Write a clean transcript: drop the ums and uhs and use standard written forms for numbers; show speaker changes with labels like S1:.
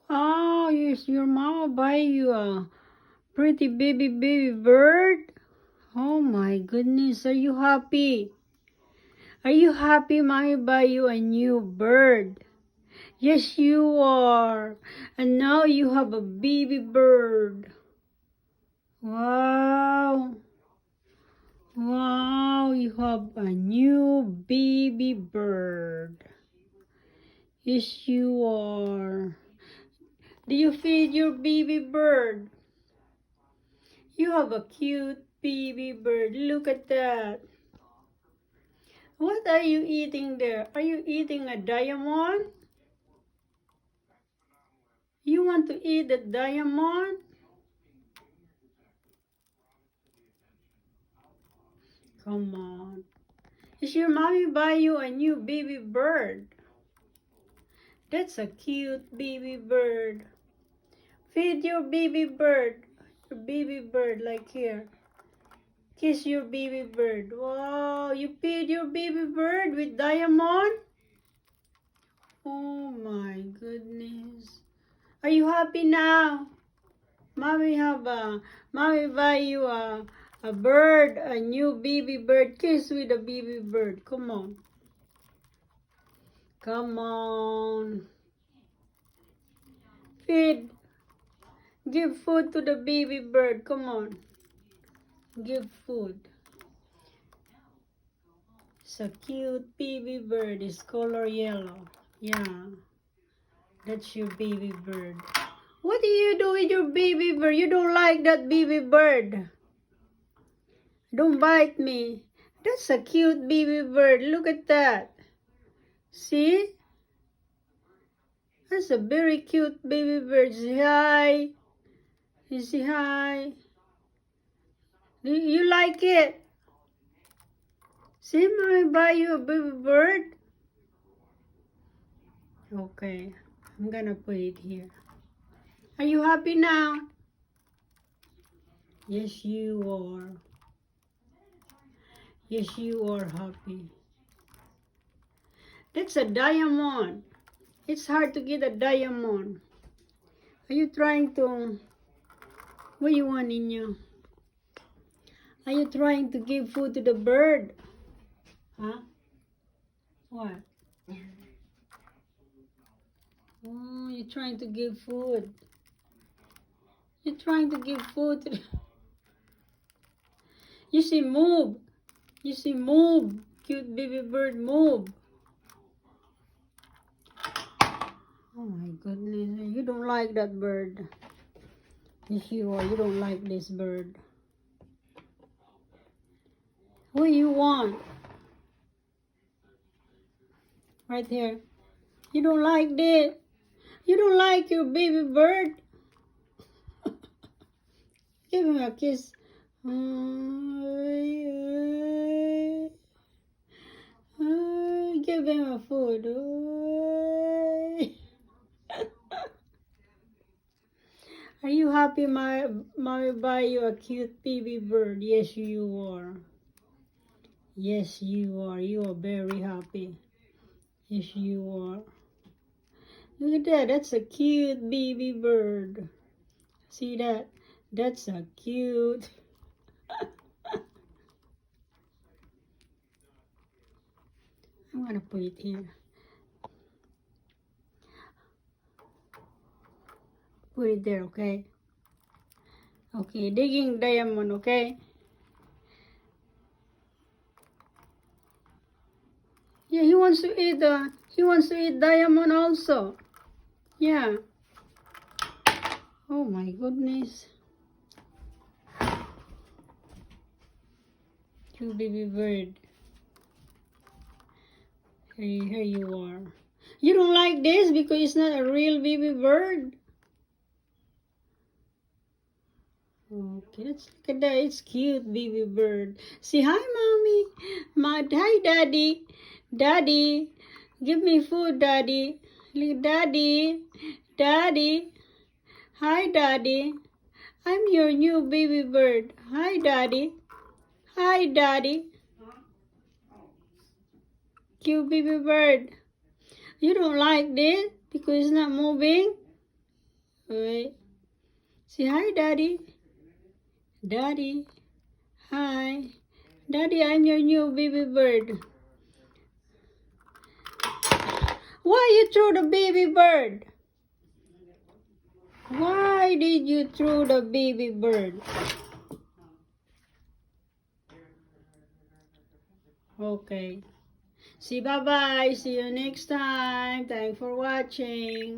S1: Oh, yes, your mama buy you a pretty baby bird? Oh my goodness, are you happy? Are you happy mommy buy you a new bird? Yes, you are. And now you have a baby bird. Wow. Wow, you have a new baby bird. Yes, you are. Do you feed your baby bird? You have a cute baby bird. Look at that. What are you eating there? Are you eating a diamond? You want to eat a diamond? Come on. Is your mommy buy you a new baby bird? That's a cute baby bird. Feed your baby bird. Your baby bird, like here. Kiss your baby bird. Wow, you feed your baby bird with diamond? Oh my goodness. Are you happy now? Mommy buy you a bird, a new baby bird. Kiss with a baby bird. Come on. Come on. Feed. Give food to the baby bird. Come on. Give food. It's a cute baby bird. It's color yellow. Yeah. That's your baby bird. What do you do with your baby bird? You don't like that baby bird. Don't bite me. That's a cute baby bird. Look at that. See? That's a very cute baby bird. Say hi. You say hi. You like it? See, mommy buy you a baby bird. Okay, I'm gonna put it here. Are you happy now? Yes, you are. Yes, you are happy. That's a diamond. It's hard to get a diamond. Are you trying to... What do you want in you? Are you trying to give food to the bird? Huh? What? Oh, you're trying to give food. You're trying to give food to the... You see, move. You see, move. Cute baby bird, move. Oh my goodness. You don't like that bird. Yes, you are. You don't like this bird. What do you want? Right here. You don't like this. You don't like your baby bird. Give him a kiss. Give him a food. Are you happy mommy buy you a cute baby bird? Yes, you are. Yes, you are. You are very happy. Yes, you are. Look at that. That's a cute baby bird. See that? That's a cute. I'm gonna put it here. Put it there, okay? Okay, digging diamond, okay? Yeah, he wants to eat diamond also. Yeah. Oh my goodness. Cute baby bird. Here you are. You don't like this because it's not a real baby bird? Okay, let's look at that. It's cute baby bird. Say hi, mommy. Hi, daddy. Daddy, give me food, daddy. Look, daddy. Daddy. Hi, daddy. I'm your new baby bird. Hi, daddy. Hi, daddy. Cute baby bird. You don't like this because it's not moving? Wait. Say hi, Daddy. Daddy. Hi. Daddy, I'm your new baby bird. Why you threw the baby bird? Why did you throw the baby bird? Okay. See, bye-bye. See you next time. Thanks for watching.